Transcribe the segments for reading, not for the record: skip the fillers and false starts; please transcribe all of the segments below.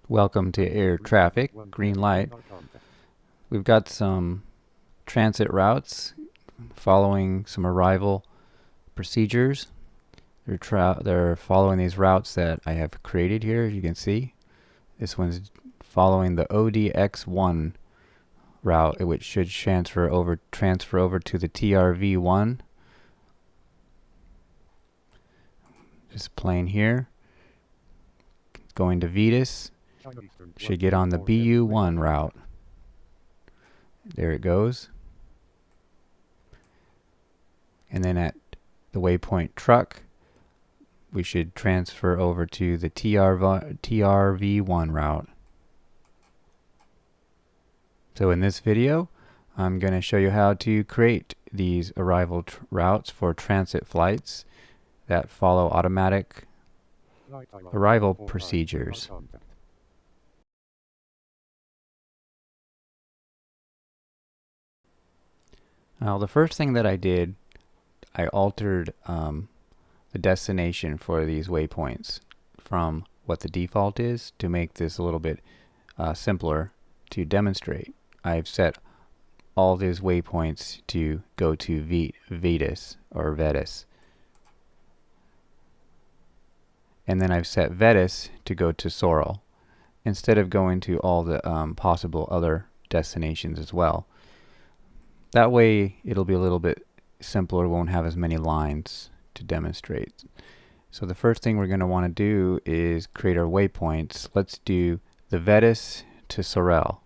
Welcome to air traffic, Greenlight. We've got some transit routes following some arrival procedures. They're following these routes that I have created here, as you can see. This one's following the ODX1 route, which should transfer over to the TRV1. Just plane here. Going to Vetus. Should get on the BU1 route. There it goes. And then at the waypoint truck, we should transfer over to the TRV1 route. So in this video, I'm going to show you how to create these arrival routes for transit flights that follow automatic arrival procedures. Now the first thing that I did, I altered the destination for these waypoints from what the default is to make this a little bit simpler to demonstrate. I've set all these waypoints to go to Vetus or Vetus. And then I've set Vetus to go to Sorel instead of going to all the possible other destinations as well. That way it'll be a little bit simpler, won't have as many lines to demonstrate. So the first thing we're going to want to do is create our waypoints. Let's do the Vetus to Sorel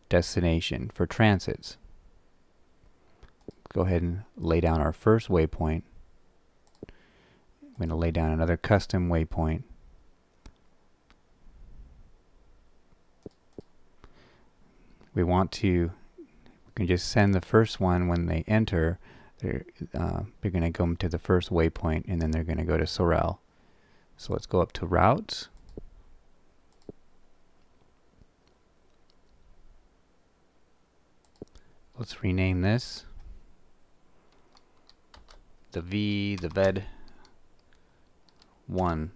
destination for transits. Go ahead and lay down our first waypoint. I'm going to lay down another custom waypoint. We can just send the first one when they enter. They're going to go to the first waypoint and then they're going to go to Sorel. So let's go up to routes. Let's rename this the VED 1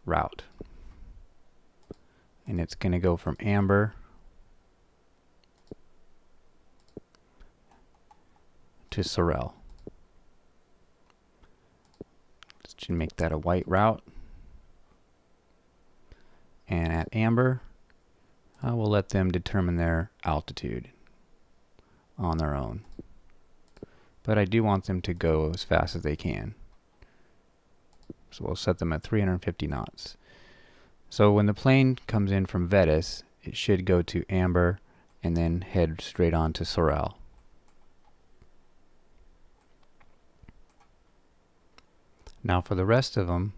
route. And it's going to go from amber to Sorel. Just to make that a white route. And at amber, we'll let them determine their altitude on their own. But I do want them to go as fast as they can. So we'll set them at 350 knots. So when the plane comes in from Vetus, it should go to amber and then head straight on to Sorel. Now for the rest of them,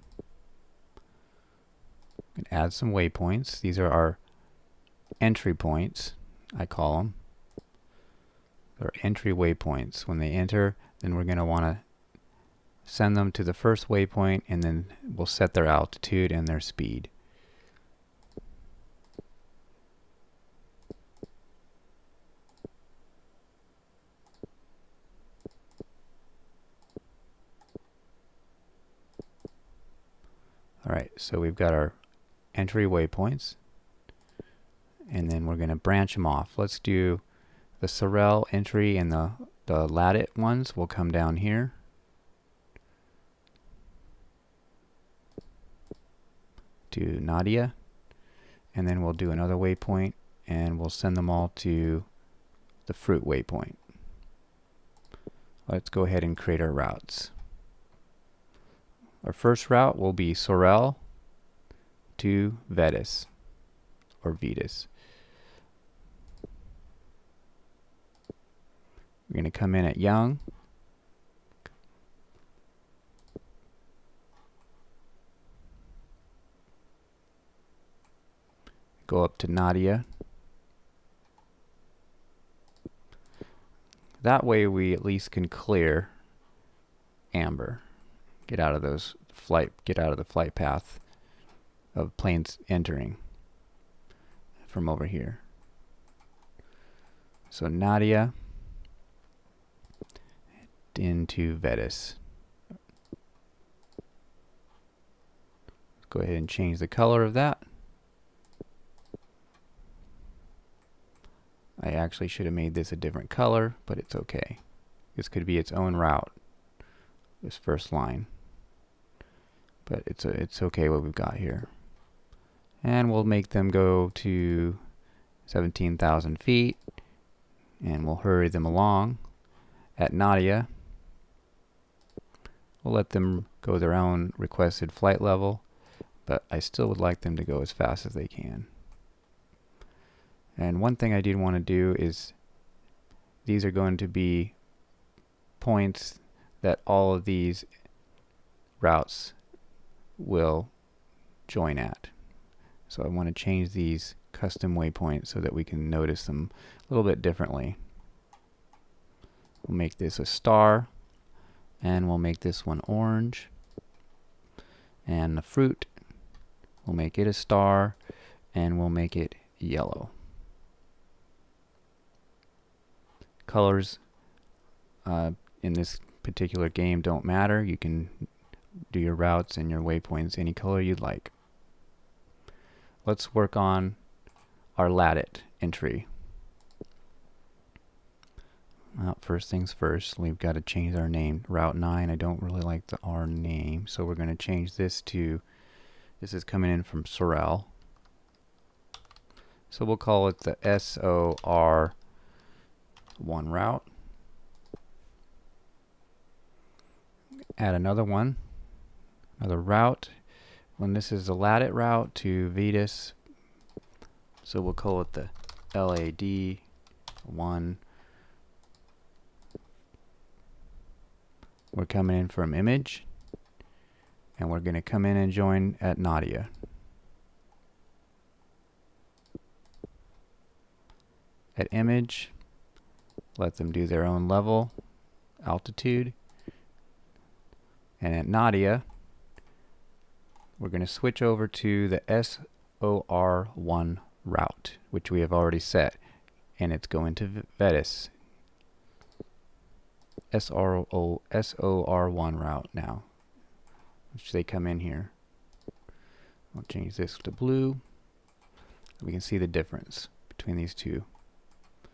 we can add some waypoints. These are our entry points, I call them. They're entry waypoints. When they enter, then we're going to want to send them to the first waypoint and then we'll set their altitude and their speed. Alright, so we've got our entry waypoints and then we're going to branch them off. Let's do the Sorel entry and the Lattit ones will come down here. To Nadia, and then we'll do another waypoint and we'll send them all to the fruit waypoint. Let's go ahead and create our routes. Our first route will be Sorel to Vetus or Vetus. We're going to come in at Young. Go up to Nadia. That way we at least can clear amber. Get out of the flight path of planes entering from over here. So Nadia into Vetus. Go ahead and change the color of that. I actually should have made this a different color, but it's okay. This could be its own route, this first line. But it's okay what we've got here. And we'll make them go to 17,000 feet, and we'll hurry them along. At Nadia, we'll let them go their own requested flight level, but I still would like them to go as fast as they can. And one thing I did want to do is, these are going to be points that all of these routes will join at. So I want to change these custom waypoints so that we can notice them a little bit differently. We'll make this a star, and we'll make this one orange. And the fruit, we'll make it a star, and we'll make it yellow. Colors in this particular game don't matter. You can do your routes and your waypoints any color you'd like. Let's work on our latitude entry. Well, first things first, we've got to change our name. Route 9, I don't really like the R name, so we're going to change this to, this is coming in from Sorel. So we'll call it the SOR1 route. Add another one, another route. When this is the latitude route to Vetus, so we'll call it the LAD1. We're coming in from image, and we're going to come in and join at Nadia. At image, let them do their own level, altitude, and at Nadia, we're going to switch over to the SOR1 route, which we have already set, and it's going to Vetus. SOR1 route now, which they come in here. I'll change this to blue. We can see the difference between these two. I'm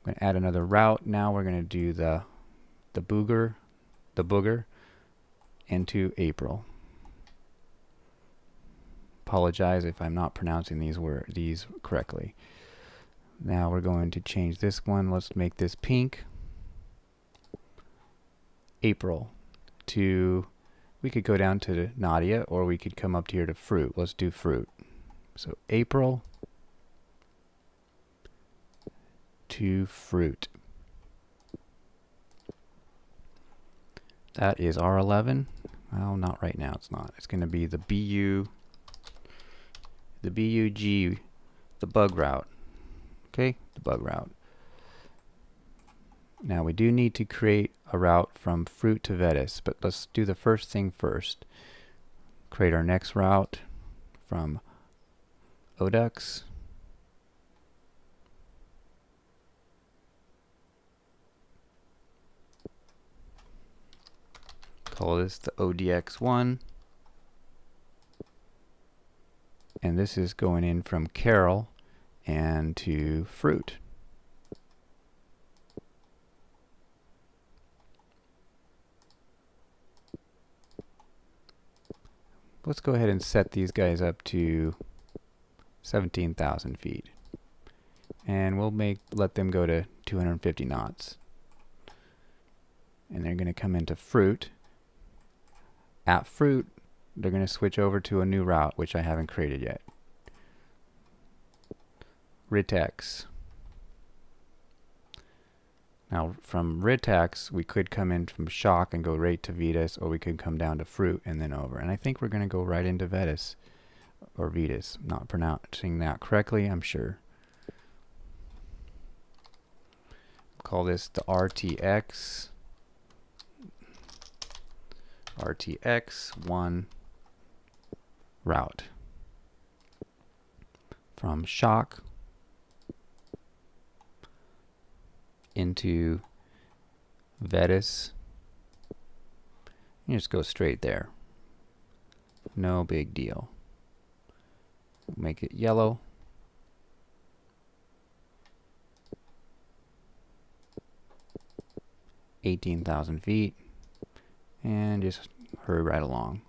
going to add another route. Now we're going to do the booger into April. Apologize if I'm not pronouncing these correctly. Now we're going to change this one. Let's make this pink. April to, we could go down to Nadia, or we could come up here to fruit. Let's do fruit. So April to fruit. That is R11. Well, not right now, it's not. It's going to be the BUG, the bug route. Okay, the bug route. Now we do need to create a route from fruit to Vetus, but let's do the first thing first. Create our next route from Odux. Call this the ODX1. And this is going in from Carol and to fruit. Let's go ahead and set these guys up to 17,000 feet. And we'll let them go to 250 knots. And they're going to come into fruit. At fruit, they're going to switch over to a new route, which I haven't created yet. Ritex. Now from Ritex, we could come in from Shock and go right to Vetus, or we could come down to fruit and then over. And I think we're going to go right into Vetus, or Vetus. I'm not pronouncing that correctly, I'm sure. Call this the RTX1 route. From Shock into Vetus. You just go straight there. No big deal. Make it yellow. 18,000 feet, and just hurry right along.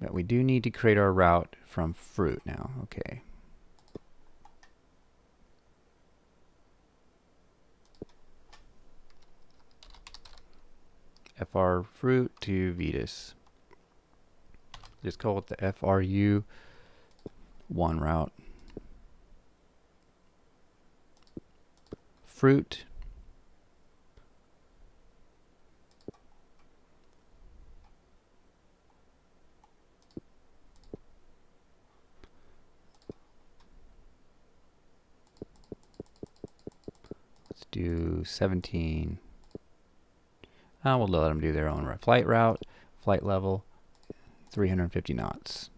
But we do need to create our route from fruit now. Okay. FR fruit to Vetus. Just call it the FRU 1 route. Fruit. Let's do 17. We'll let them do their own flight route, flight level, 350 knots.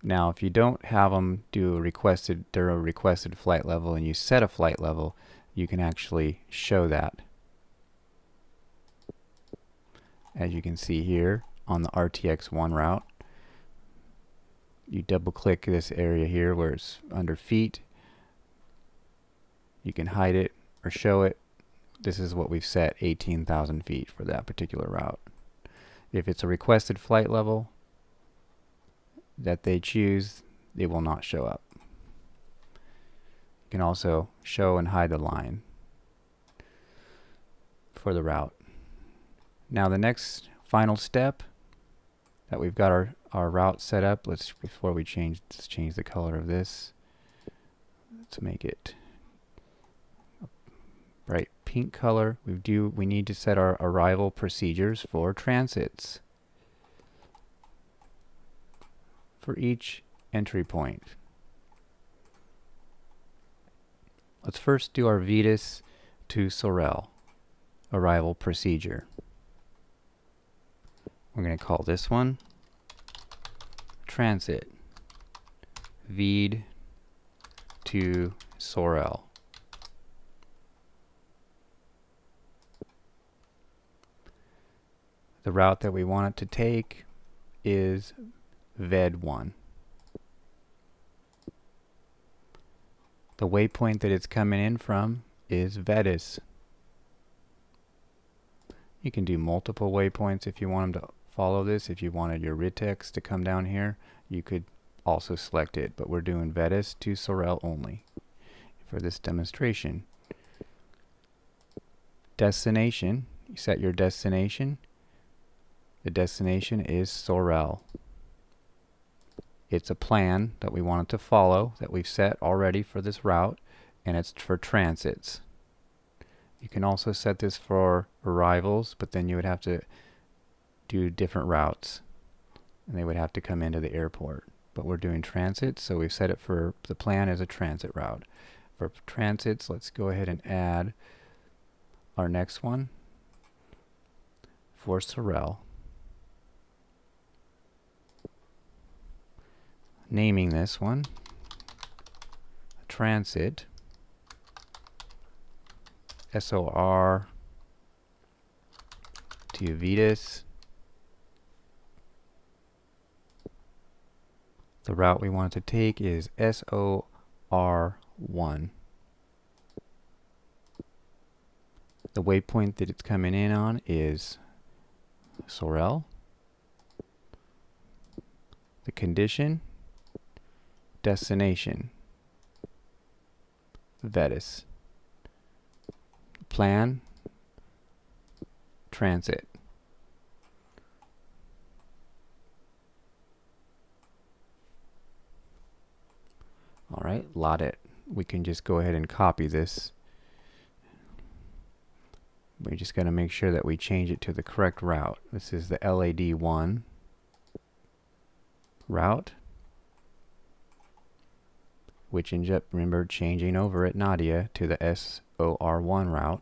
Now, if you don't have them do a requested flight level and you set a flight level, you can actually show that. As you can see here on the RTX1 route, you double click this area here where it's under feet. You can hide it or show it. This is what we've set, 18,000 feet for that particular route. If it's a requested flight level that they choose, they will not show up. You can also show and hide the line for the route. Now the next final step that we've got our route set up, let's change the color of this. Let's make it a bright pink color. We need to set our arrival procedures for transits for each entry point. Let's first do our Vetus to Sorel arrival procedure. We're going to call this one transit V'd to Sorel. The route that we want it to take is VED1. The waypoint that it's coming in from is Vetus. You can do multiple waypoints if you want them to follow this. If you wanted your Ritex to come down here, you could also select it, but we're doing Vetus to Sorel only for this demonstration. Destination, you set your destination. The destination is Sorel. It's a plan that we want it to follow that we've set already for this route, and it's for transits. You can also set this for arrivals, but then you would have to do different routes, and they would have to come into the airport. But we're doing transits, so we've set it for the plan as a transit route. For transits, let's go ahead and add our next one for Sorel. Naming this one transit SOR to Vetus. The route we want to take is SOR1. The waypoint that it's coming in on is Sorel. The condition, destination, Vetus. Plan, transit. All right, lot it. We can just go ahead and copy this. We just got to make sure that we change it to the correct route. This is the LAD1 route, which ends up, remember, changing over at Nadia to the SOR1 route,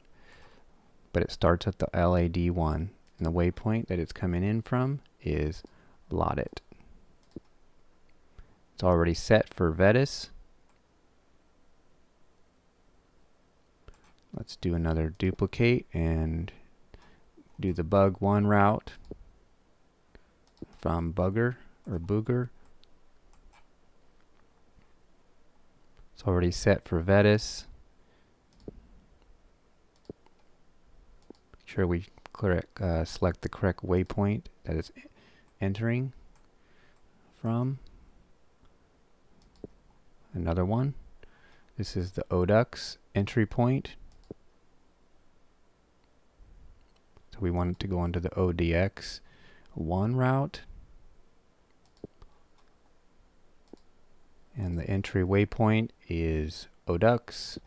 but it starts at the LAD1, and the waypoint that it's coming in from is Lodit. It's already set for Vetus. Let's do another duplicate and do the Bug1 route from Booger. It's already set for Vetus. sure we select the correct waypoint that it's entering from. Another one. This is the ODUX entry point. So we want it to go onto the ODX1 route. And the entry waypoint is ODUX.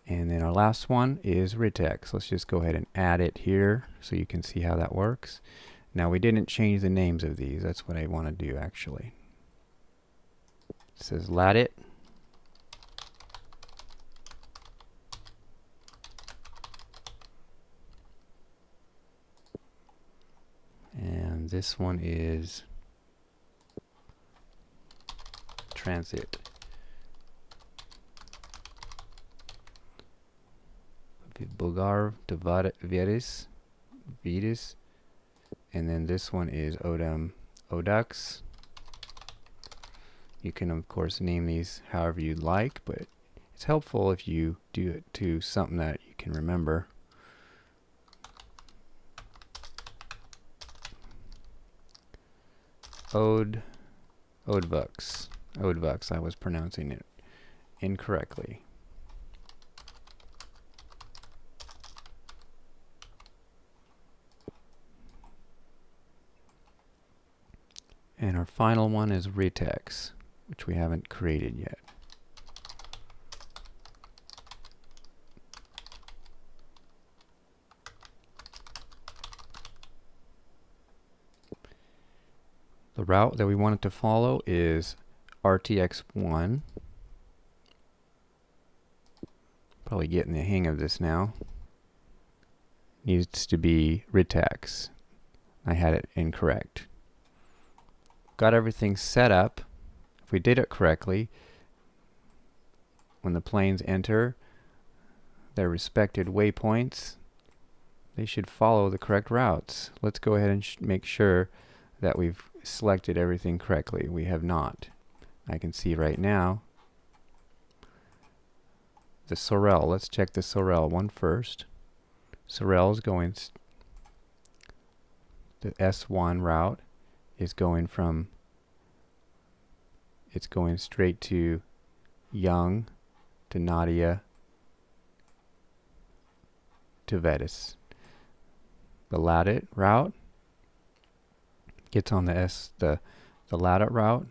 And then our last one is RITEX. Let's just go ahead and add it here so you can see how that works. Now we didn't change the names of these. That's what I want to do actually. It says LATIT. And this one is transit. Bulgar Vitis. And then this one is ODUX. You can of course name these however you like, but it's helpful if you do it to something that you can remember. ODVUX. I was pronouncing it incorrectly. And our final one is RITEX, which we haven't created yet. The route that we want it to follow is RTX1. Probably getting the hang of this now. Needs to be RITEX. I had it incorrect. Got everything set up. If we did it correctly, when the planes enter their respected waypoints, they should follow the correct routes. Let's go ahead and make sure that we've selected everything correctly. We have not. I can see right now the Sorel. Let's check the Sorel one first. Sorel is going, the S1 route is going from, it's going straight to Young, to Nadia, to Vetis. The LATIT route gets on the LATIT route,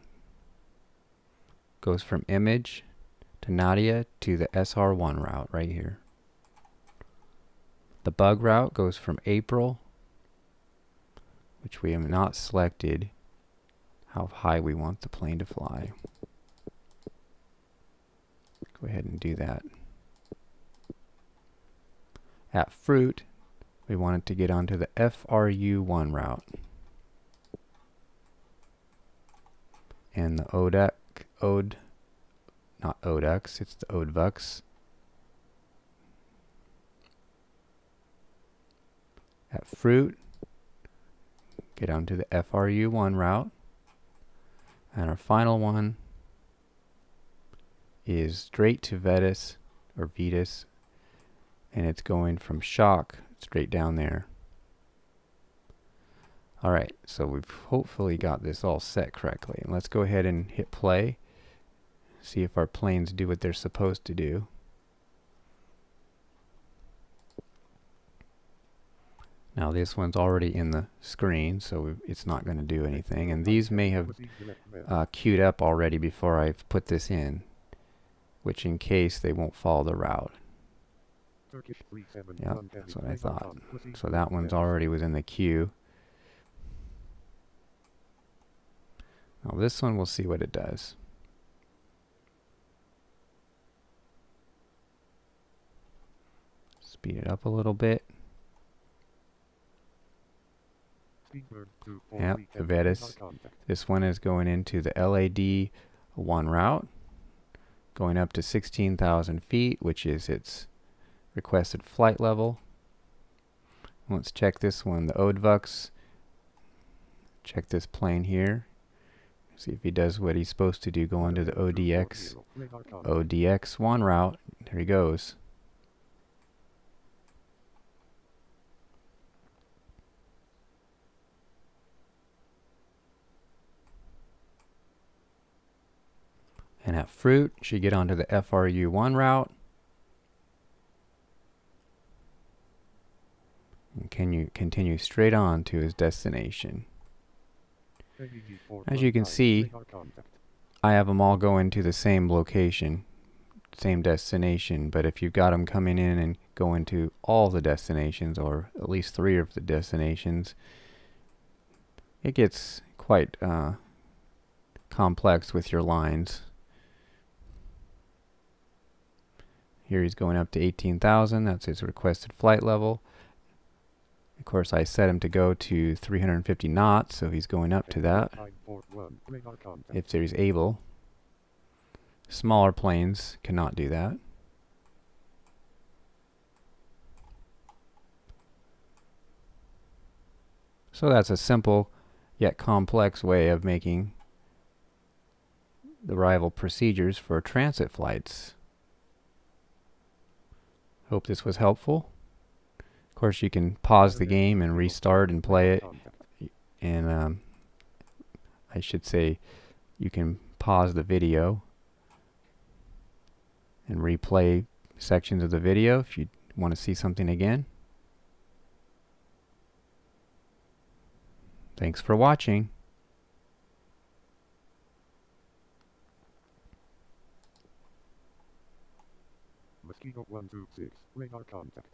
goes from Image to Nadia to the SR1 route right here. The Bug route goes from April, which we have not selected how high we want the plane to fly. Go ahead and do that. At Fruit, we want it to get onto the FRU1 route. And the not ODUX, it's the ODVUX. At Fruit, get onto the FRU1 route. And our final one is straight to Vetis, or Vetus, and it's going from Shock straight down there. Alright, so we've hopefully got this all set correctly. And let's go ahead and hit play, see if our planes do what they're supposed to do. Now this one's already in the screen, so it's not going to do anything. And these may have queued up already before I've put this in, which in case they won't follow the route. Yep, that's what I thought. So that one's already was in the queue. Now this one, we'll see what it does. Speed it up a little bit. Yep, the Vetis. This one is going into the LAD1 route, going up to 16,000 feet, which is its requested flight level. Let's check this one, the ODVUX. Check this plane here. See if he does what he's supposed to do, go into the ODX1 route. There he goes. And at Fruit, should get onto the FRU1 route. And can you continue straight on to his destination. As you can see, I have them all going to the same location, same destination, but if you've got them coming in and going to all the destinations, or at least 3 of the destinations, it gets quite complex with your lines. Here he's going up to 18,000, that's his requested flight level. Of course, I set him to go to 350 knots, so he's going up to that if he's able. Smaller planes cannot do that. So that's a simple yet complex way of making the arrival procedures for transit flights. Hope this was helpful. Of course, you can pause the game and restart and play it. And I should say you can pause the video and replay sections of the video if you want to see something again. Thanks for watching. Mosquito 126, radar contact.